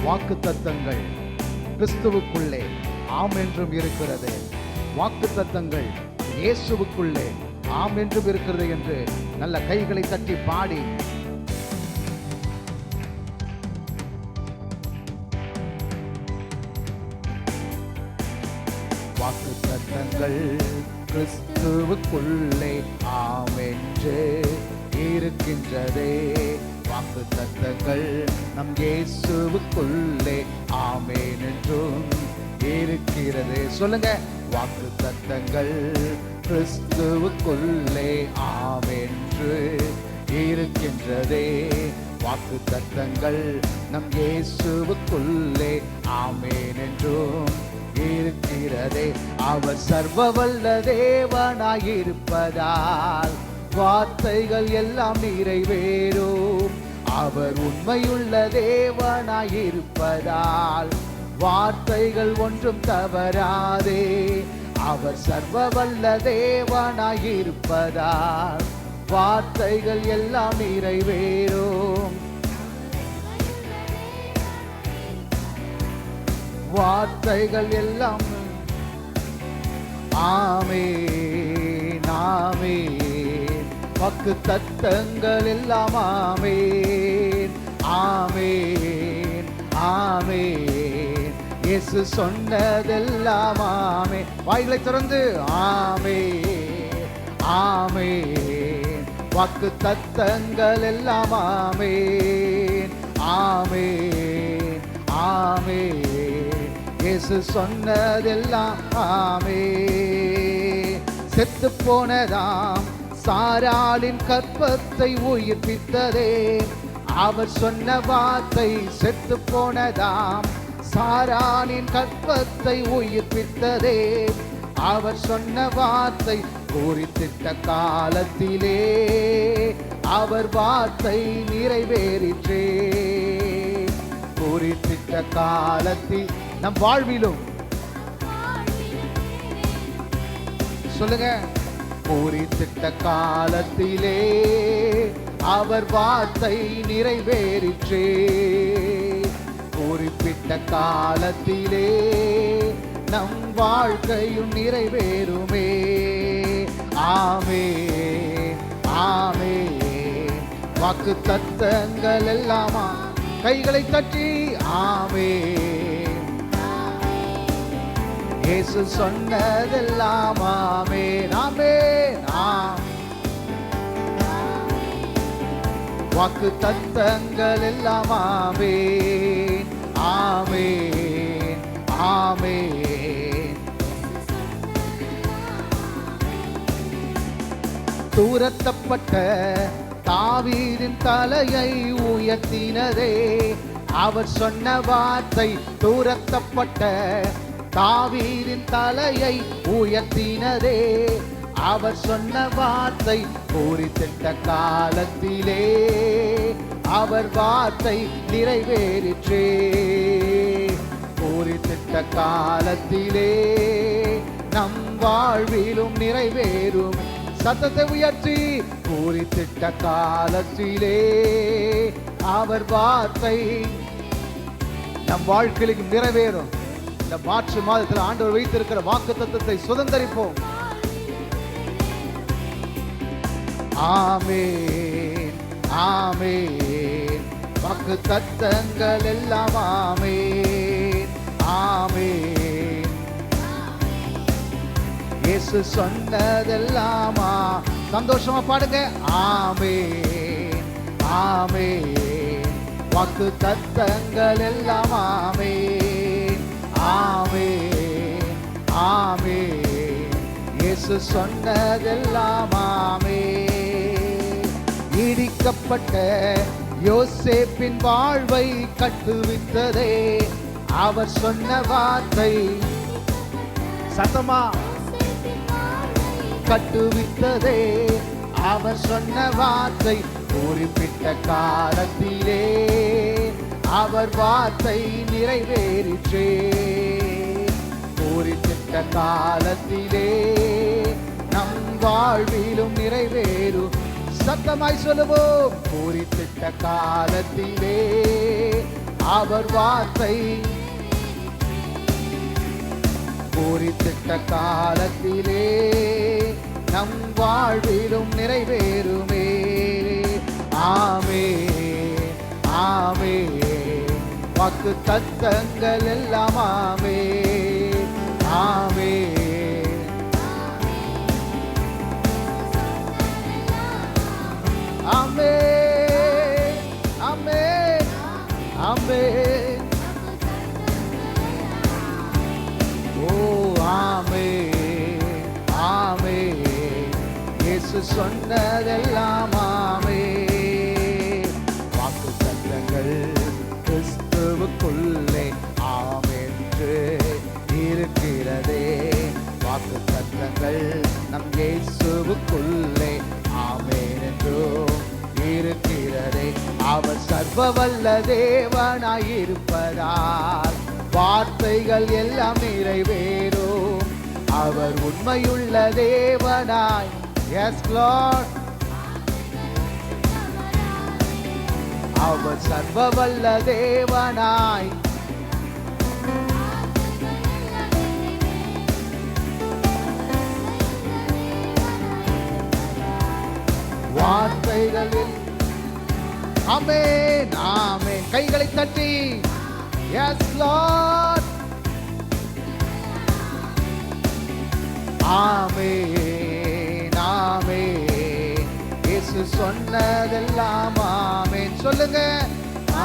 வாக்குத்தத்தங்கள் கிறிஸ்துவுக்குள்ளே ஆம் என்றும் இருக்கிறது. வாக்குத்தத்தங்கள் இயேசுவுக்குள்ளே ஆம் என்றும் இருக்கிறது என்று நல்ல கைகளை தட்டி பாடி வாக்குத்தத்தங்கள் கிறிஸ்துவுக்குள்ளே ஆம் என்று இருக்கின்றதே. வாக்குத்தத்தங்கள் நம் இயேசுவுக்குள்ளே ஆமென் என்றும் இருக்கிறது. சொல்லுங்க, வாக்குத்தத்தங்கள் கிறிஸ்துவுக்குள்ளே ஆமென் என்று இருக்கின்றதே. வாக்குத்தத்தங்கள் நம் இயேசுவுக்குள்ளே ஆமென் என்றும் இருக்கிறதே. அவர் சர்வவல்ல தேவனாயிருப்பதால் வார்த்தைகள் எல்லாம் நிறைவேறும். அவர் உண்மையுள்ள தேவனாயிருப்பதால் வார்த்தைகள் ஒன்றும் தவறாதே. அவர் சர்வவல்ல தேவனாயிருப்பதால் வார்த்தைகள் எல்லாம் நிறைவேறும். வார்த்தைகள் எல்லாம் ஆமென் ஆமென். வாக்குத்தத்தங்கள் எல்லாம் ஆமென் ஆமென் ஆமென். இயேசு சொன்னதெல்லாம் ஆமென். வாய்களை திறந்து ஆமென் ஆமென். வாக்குத்தத்தங்கள் எல்லாம் ஆமென் ஆமென் ஆமென். இயேசு சொன்னதெல்லாம் ஆமென். செத்து போனதாம் சாராளின் கற்பத்தை உயிர்ப்பித்ததே. அவர் சொன்ன வார்த்தை செத்து போனதாம் சாராளின் கற்பத்தை உயிர்ப்பித்ததே. அவர் சொன்ன வார்த்தை குறித்திட்ட காலத்திலே அவர் வார்த்தை நிறைவேறிற்றே. குறித்திட்ட காலத்தில் நம் வாழ்விலும் சொல்லுங்க, குறித்திட்ட காலத்திலே அவர் வார்த்தை நிறைவேறிற்றே. குறிப்பிட்ட காலத்திலே நம் வாழ்க்கையும் நிறைவேறுமே. ஆமென் ஆமென். வாக்குத்தத்தங்கள் எல்லாமா கைகளை தட்டி ஆமென். இயேசு சொன்னதெல்லாம் ஆமென் ஆமென். வாக்குத்தத்தங்கள் எல்லாம் ஆமென் ஆமென் ஆமென். தூரத்தப்பட்ட தாவீதின் தலையை உயர்த்தினதே. அவர் சொன்ன வார்த்தை தூரத்தப்பட்ட தாவீதின் தலையை உயர்த்தினதே. அவர் சொன்ன வார்த்தை குறித்திட்ட காலத்திலே அவர் வார்த்தை நிறைவேறிற்றே. குறித்திட்ட காலத்திலே நம் வாழ்விலும் நிறைவேறும். சத்தத்தை உயர்த்தி குறித்திட்ட காலத்திலே அவர் வார்த்தை நம் வாழ்க்கையிலும் நிறைவேறும். இந்த மார்ச் மாதத்தில் ஆண்டவர் வைத்திருக்கிற வாக்குத்தத்தத்தை சுதந்தரிப்போம். ஆமென் ஆமென். வாக்குத்தத்தங்கள் எல்லாம் ஆமென் ஆமென். இயேசு சொன்னதெல்லாம் சந்தோஷமா பாடுங்க. ஆமென் ஆமென். வாக்குத்தத்தங்கள் எல்லாம் ஆமென் ஆமென் ஆமென். இயேசு சொன்னதெல்லாம் ஆமென். இடிக்கப்பட்ட யோசேப்பின் வாழ்வை கட்டுவித்ததே. அவர் சொன்ன வார்த்தை சத்தமா கட்டுவித்ததே. அவர் சொன்ன வார்த்தை குறிப்பிட்ட காலத்திலே அவர் வார்த்தை நிறைவேறிற்றே. குறிப்பிட்ட காலத்திலே நம் வாழ்விலும் நிறைவேறும். சத்தமாய் சொல்லுவோம். குறிப்பிட்ட காலத்திலே அவர் வார்த்தை பூரித்திட்ட காலத்திலே நம் வாழ்விலும் நிறைவேறுமே. ஆமே ஆமே, வாக்கு தத்தங்கள் எல்லாம் ஆமே ஆமே. ஆமே ஆமே ஆமே. ஓ ஆமே ஆமே, இயேசு சொன்னதெல்லாம் ஆமே. வாக்கு தத்தங்கள் கிறிஸ்துவுக்குள்ளே ஆமென்று இருக்கிறதே. வாக்கு தத்தங்கள் நம் இயேசுவுக்குள்ளே ஆமென் என்றும் இருக்கிறதே. அவர் சர்வ வல்ல தேவனாயிருப்பதால் வார்த்தைகள் எல்லாம் நிறைவேறும். அவர் உண்மையுள்ள தேவனாய், எஸ் லார்ட், அவர் சர்வ வல்ல தேவனாய் வார்த்தைகளில். ஆமென் ஆமென், கைகளை தட்டி எஸ் லார்ட். ஆமென் ஆமென், இயேசு சொன்னதெல்லாம் ஆமென். சொல்லுங்க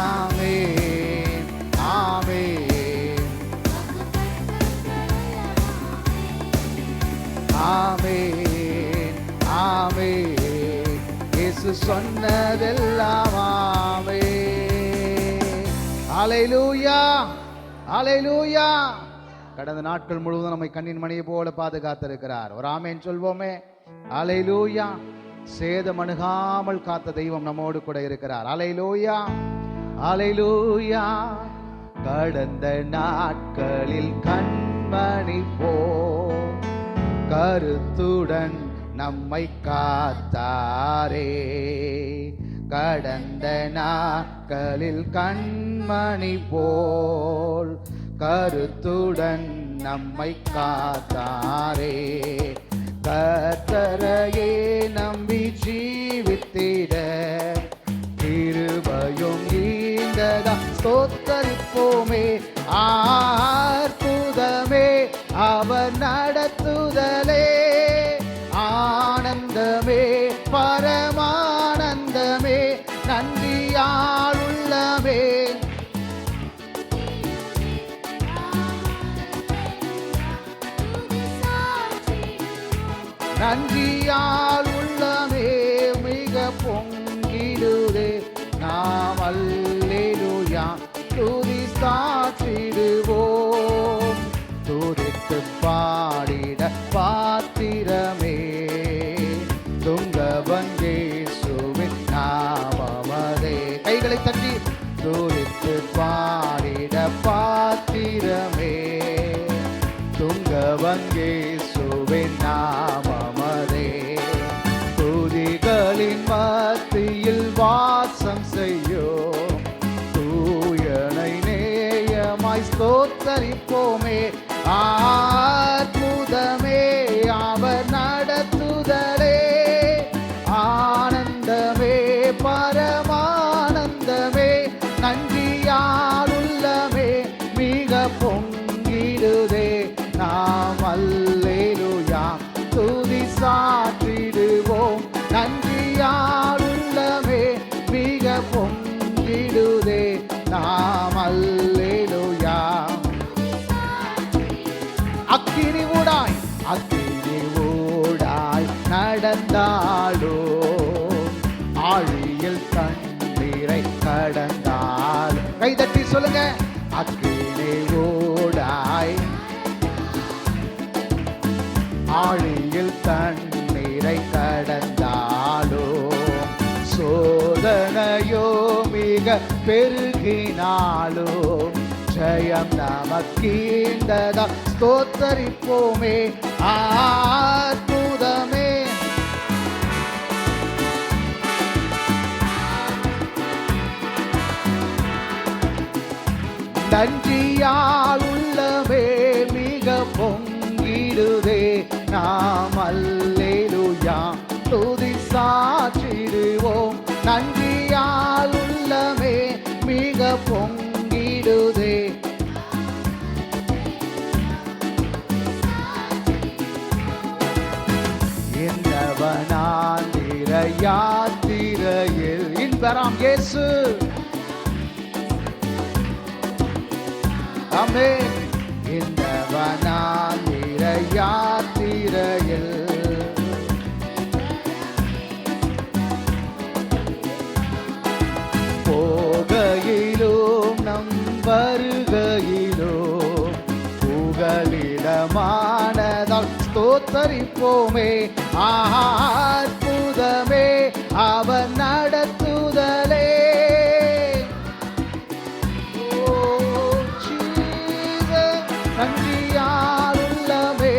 ஆமென் ஆமென் ஆமென் ஆமென், இயேசு சொன்னதெல்லாம் ஆமென். ஹல்லேலூயா ஹல்லேலூயா. கடந்த நாட்கள் முழுவதும் நம்மை கண்ணின் மணியை போல பாதுகாத்திருக்கிறார். ஒரு ஆமென் சொல்வோமே. ஹல்லேலூயா. சேதம் அணுகாமல் காத்த தெய்வம் நம்மோடு கூட இருக்கிறார். ஹல்லேலூயா ஹல்லேலூயா. கடந்த நாட்களில் கண்மணி போ கருத்துடன் நம்மை காத்தாரே. கடந்த நாட்களில் கண்மணி போல் கருத்துடன் நம்மை காத்தாரே. கர்த்தரையே நம்பி ஜீவித்திட கிருபையும் ஈந்ததா ஸ்தோத்தரிப்போமே. அற்புதமே அவர் நடத்துதலே, ஆனந்தமே பரமானந்தமே, நன்றியால் உள்ளமே. நன்றியால் உள்ளமே மிக பொங்கிடுதே. நாம் அல்லேலூயா துதி சாற்றிடுவோம். துதித்து பாடிட பாத்திரமே துங்கவன் இயேசுவின் நாமமதே. கைகளை தட்டி துதித்து பாடிட பாத்திரமே துங்கவன் இயேசுவின் நாமமதே. துதிகளின் மத்தியில் வாசம் செய்யும் தூயனை நேயமாய் ஸ்தோத்தரிப்போமே. அற்புதமே அவர் நடத்துதலே, ஆனந்தமே பரமானந்தமே, நன்றியால் உள்ளமே மிக பொங்கிடுதே. நாம் அல்லேலூயா துதி சாற்றிடுவோம். நன்றியால் உள்ளமே மிக பொங்கிடுதே. நாம் அல்லேலூயா. அக்கினி ஊடாய் நடந்தாலோ, ஆழியில் தண்ணீரை கடந்தால். கைதட்டி சொல்லுங்க. அக்கினி ஊடாய் ஆழியில் தண்ணீரை கடந்தாலோ, சோதனையோ மிக பெருகினாலோ, ஜெயம் நமக்கீந்ததா ஸ்தோத்தரிப்போமே. அற்புதமே நன்றியால் உள்ளமே மிக பொங்கிடுதே. நாம் அல்லேலூயா துதி சாற்றிடுவோம். நன்றியால் உள்ளமே மிக பொங்கிடுதே. என்னவனான் யாத்திரையில் இன்பராம் இயேசு. ஆமென். என்னவனான் யாத்திரையில் போகையிலும் நம் வருகையிலும் புகலிடமானதால் ஸ்தோத்தரிப்போமே. அற்புதமே அவர் நடத்துதலே. நன்றியால் உள்ளமே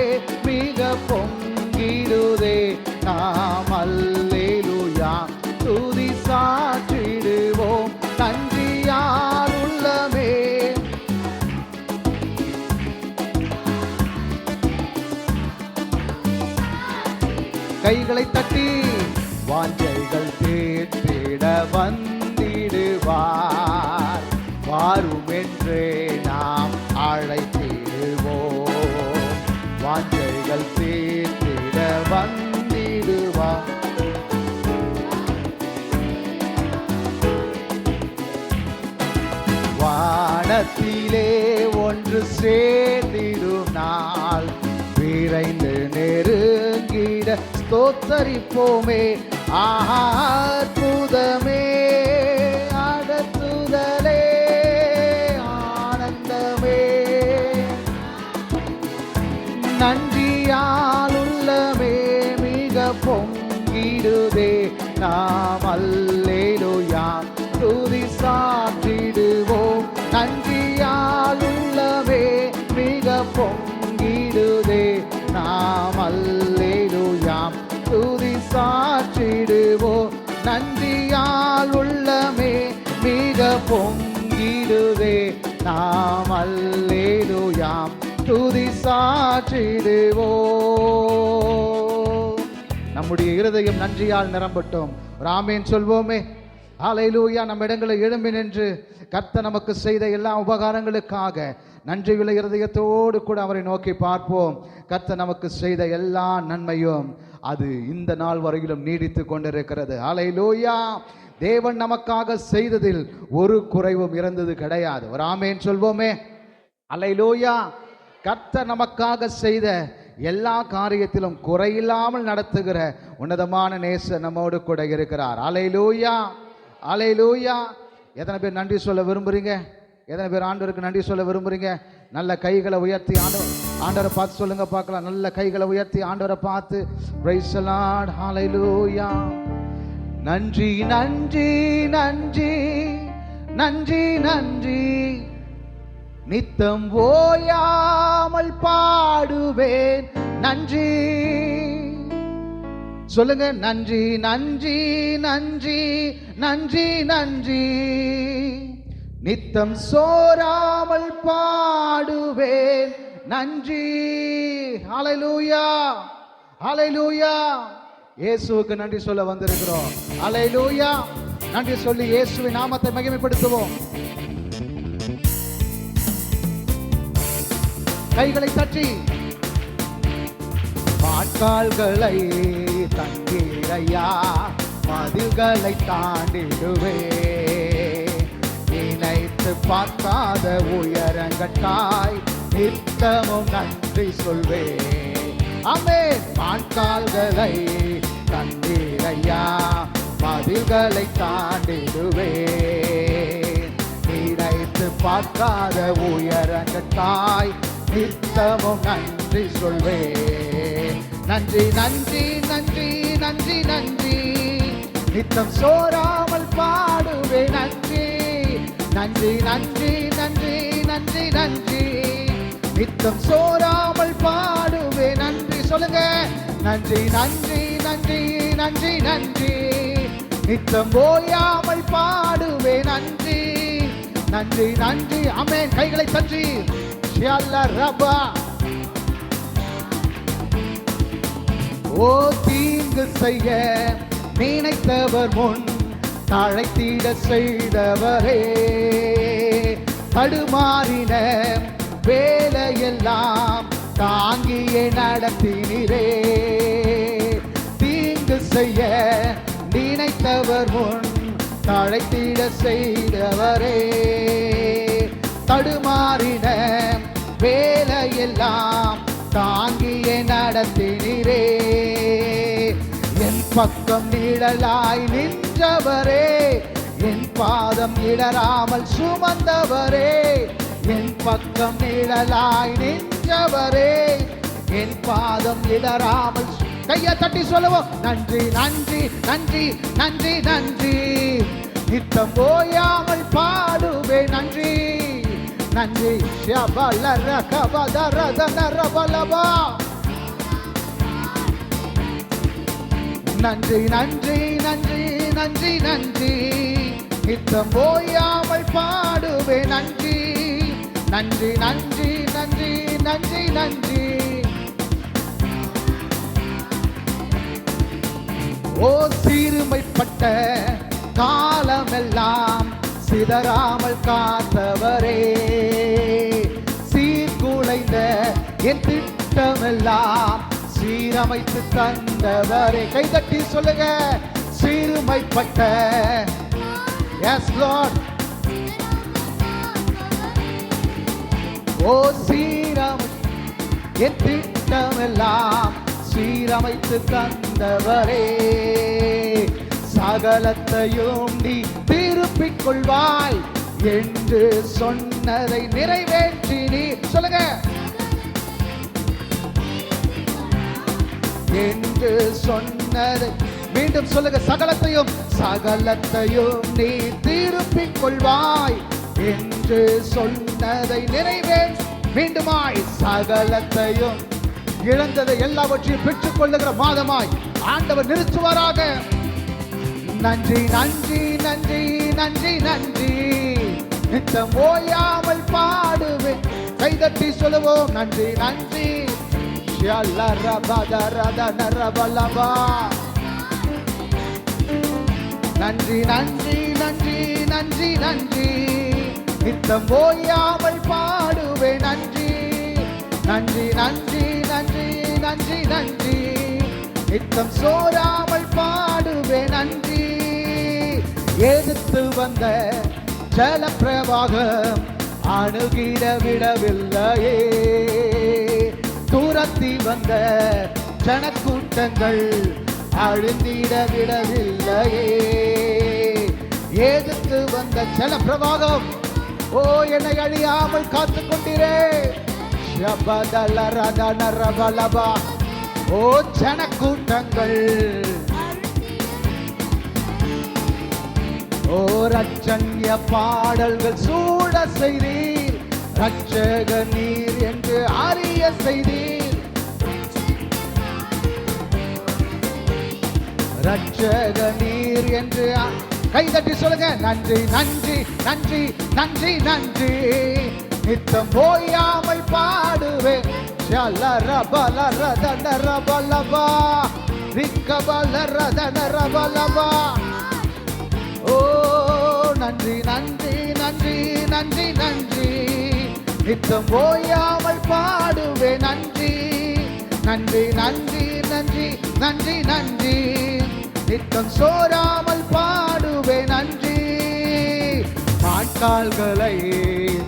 மிக பொங்கிடுதே. நாம் அல்லேலூயா துதி சாற்றிடுவோம். நன்றியால் உள்ளமே. கைகளை தட்டி வாஞ்சைகள் தீர்த்திட வந்திடுவார். வாரும் என்றே நாம் அழைத்திடுவோம். வாஞ்சைகள் தீர்த்திட வந்திடுவார். வானத்திலே ஒன்று சேர்ந்திடும் நாள் விரைந்து நெருங்கிட ஸ்தோத்தரிப்போமே. அற்புதமே நடத்துதலே. ஆனந்தமே நன்றியால் உள்ளமே மிக பொங்கிடுதே. நாம் அல்லேலூயா துதி சாற்றிடுவோம். நன்றியால் உள்ளமே மிக பொங்கிடுதே. நாம் அல்லேலூயா துதி சாற்றிடுவோம். நன்றியால் உள்ளமே மிக பொங்கிடுதே. நாம் அல்லேலூயா துதி சாற்றிடுவோம். நம்முடைய இருதயம் நன்றியால் நிரம்பட்டும். ஆமென் சொல்வோமே. ஹல்லேலூயா. நம்ம இடங்களை எழும்பி நின்று கர்த்தர் நமக்கு செய்த எல்லா உபகாரங்களுக்காக நன்றியுள்ள இருதயத்தோடு கூட அவரை நோக்கி பார்ப்போம். கர்த்தர் நமக்கு செய்த எல்லா நன்மையும் அது இந்த நாள் வரையிலும் நீடித்து கொண்டிருக்கிறது. ஹல்லேலூயா. தேவன் நமக்காக செய்ததில் ஒரு குறைவும் இருந்தது கிடையாது. ஒரு ஆமென் சொல்வோமே. ஹல்லேலூயா. கர்த்தர் நமக்காக செய்த எல்லா காரியத்திலும் குறையில்லாமல் நடத்துகிற உன்னதமான நேசர் நம்மோடு கூட இருக்கிறார். ஹல்லேலூயா. ஹல்லேலூயா. எத்தனை பேர் நன்றி சொல்ல விரும்புறீங்க? எத்தனை பேர் ஆண்டவருக்கு நன்றி சொல்ல விரும்புறீங்க? நல்ல கைகளை உயர்த்தி ஆண்டவரை பார்த்து சொல்லுங்க பார்க்கலாம். நல்ல கைகளை உயர்த்தி ஆண்டவரை பார்த்து பிரைஸ் தி லார்ட். ஹல்லேலூயா. நன்றி நன்றி நன்றி நன்றி நன்றி நித்தம் ஓயாமல் பாடுவேன் நன்றி. சொல்லுங்க. நன்றி நன்றி நன்றி நன்றி நன்றி நித்தம் சோராமல் பாடுவேன் நன்றி. ஹல்லேலூயா. ஹல்லேலூயா. இயேசுவுக்கு நன்றி சொல்ல வந்திருக்கிறோம். ஹல்லேலூயா. நன்றி சொல்லி இயேசுவின் நாமத்தை மகிமைப்படுத்துவோம். கைகளை தட்டி வாட்கால்களை தங்கீரையா மதில்களை தாண்டிடுவே. நினைத்து பார்க்காத உயரங்கட்டாய் நித்தமும் நன்றி சொல்வே. ஆமென். வாட்கால்களை தங்கீரையா மதில்களை தாண்டிடுவே. நினைத்து பார்க்காத உயரங்கட்டாய் நித்தமும் நன்றி சொல்வே. நன்றி நன்றி நன்றி நன்றி நன்றி நித்தம் சோராமல் பாடுவே நன்றி. நன்றி நன்றி நன்றி நன்றி நன்றி நித்தம் சோராமல் பாடுவே நன்றி. சொல்லுங்க. நன்றி நன்றி நன்றி நன்றி நன்றி நித்தம் ஓயாமல் பாடுவே நன்றி. நன்றி நன்றி. ஆமென். கைகளை தட்டி ஷியல்லா ரபா. ஓ தீங்கு செய்ய நினைத்தவர் முன் தழைத்திட செய்தவரே, தடுமாறின வேலையெல்லாம் தாங்கியே நடத்தினீரே. தீங்கு செய்ய நினைத்தவர் முன் தழைத்திட செய்தவரே, தடுமாறின வேலையெல்லாம் தாங்கியே நடத்தினீரே. என் பக்கம் நிழலாய் நின்றவரே, என் பாதம் இடராமல் சுமந்தவரே. என் பக்கம் நிழலாய் நின்றவரே, என் பாதம் இடராமல். கையை தட்டி சொல்லுவோம். நன்றி நன்றி நன்றி நன்றி நன்றி. நித்தம் ஓயாமல் பாடுவே நன்றி நன்றி. நன்றி நன்றி நன்றி நன்றி நன்றி. நித்தம் ஓயாமல் பாடுவே நன்றி நன்றி நன்றி நன்றி நன்றி நன்றி. ஓ சிறுமைப்பட்ட காலமெல்லாம் சிதறாமல் காத்தவரே, சீர்குலைந்த என் திட்டமெல்லாம் சீரமைத்து தந்தவரே. கைதட்டி சொல்லுங்க. சிறுமைப்பட்ட, எஸ் லார்ட். ஓ சீரமை என் திட்டமெல்லாம் சீரமைத்து தந்தவரே, சகலத்தையும் நீ திருப்பிக் கொள்வாய் என்று சொன்னதை நிறைவேற்றி நீ சொல்லுங்க. என்று சொன்னதை மீண்டும் சொல்லுங்க. சகலத்தையும் சகலத்தையும் நீ திருப்பிக் கொள்வாய் என்று சொன்னதை நிறைவேற்றி மீண்டுமாய் சகலத்தையும் இழந்ததை எல்லாவற்றையும் பெற்றுக் கொள்ளுகிற மாதமாய் ஆண்டவர் நிறுத்துவாராக. நன்றி நன்றி நன்றி நன்றி நன்றி. நித்தம் ஓயாமல் பாடுவேன். கைதட்டி சொல்லுவோம். நன்றி நன்றி. நன்றி நன்றி நன்றி நன்றி நன்றி. நித்தம் ஓயாமல் பாடுவேன் நன்றி நன்றி நன்றி நன்றி நன்றி நன்றி. நித்தம் சோராமல் பாடுவேன் நன்றி. எதிர்த்து வந்த ஜலப்பிரவாகம் அணுகிட விடவில்லையே, தூரத்தி வந்த ஜனக்கூட்டங்கள் அழுந்திட விடவில்லையே. எதிர்த்து வந்த ஜலப்பிரவாகம் ஓ என்னை அழியாமல் காத்துக் கொண்டிரே. ஓ ஜனக்கூட்டங்கள் ஓ ரட்சண்ய பாடல்கள் சூட செய்தீர், ரட்சக நீர் என்று அறிய செய்தீர். ரட்சக நீர் என்று கைதட்டி சொல்லுங்க. நன்றி நன்றி நன்றி நன்றி நன்றி. நித்தம் ஓயாமல் பாடுவேன். ஓ நன்றி நன்றி நன்றி நன்றி நன்றி. நித்தம் ஓயாமல் பாடுவேன் நன்றி நன்றி நன்றி நன்றி நன்றி நன்றி. நித்தம் சோராமல் பாடுவேன் நன்றி. மாட்கால்களை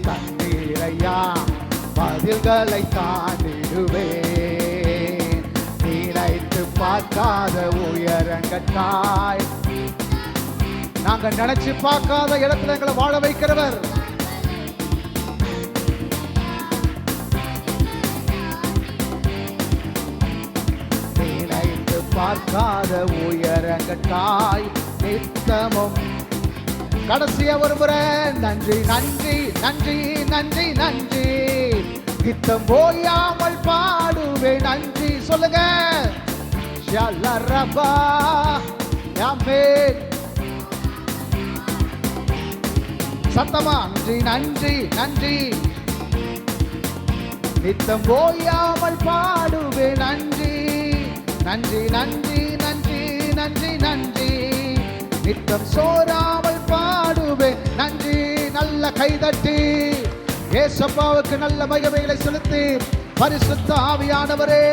தண்ணீரையா பதில்களை காணிடுவேன். நினைத்து பார்க்காத உயரங்கட்டாய் நாங்க நினைச்சு பார்க்காத இடத்துல எங்களை வாழ வைக்கிறவர். நினைத்து பார்க்காத உயரங்கட்டாய் நித்தமும். கடைசியா ஒரு முறை நன்றி நன்றி நன்றி நன்றி நன்றி. நித்தம் ஓயாமல் பாடுவேன் நன்றி சொல்லுங்க. சத்தமா நன்றி நன்றி நன்றி. நித்தம் ஓயாமல் பாடுவே நன்றி நன்றி நன்றி நன்றி நன்றி நன்றி. நித்தம் சோராமல் பாடுவே நன்றி. நல்ல கைதட்டி ஏசப்பாவுக்கு நல்ல மகிமைகளை செலுத்தி பரிசுத்த ஆவியானவரே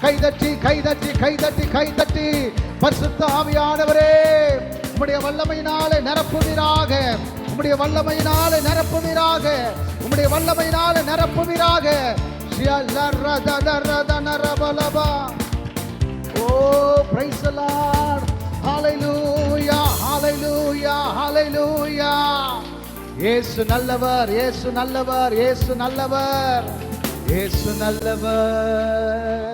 கைதட்டி கைதட்டி கைதட்டி கைதட்டி பரிசுத்த ஆவியானவரே உம்முடைய வல்லமையினாலே நிரப்புவீராக, உம்முடைய வல்லமையினாலே நிரப்புவீராக, உம்முடைய வல்லமையினாலே நிரப்புவீராக. Oh, praise the Lord. Hallelujah, hallelujah, hallelujah. இயேசு நல்லவர், இயேசு நல்லவர், இயேசு நல்லவர், இயேசு நல்லவர்.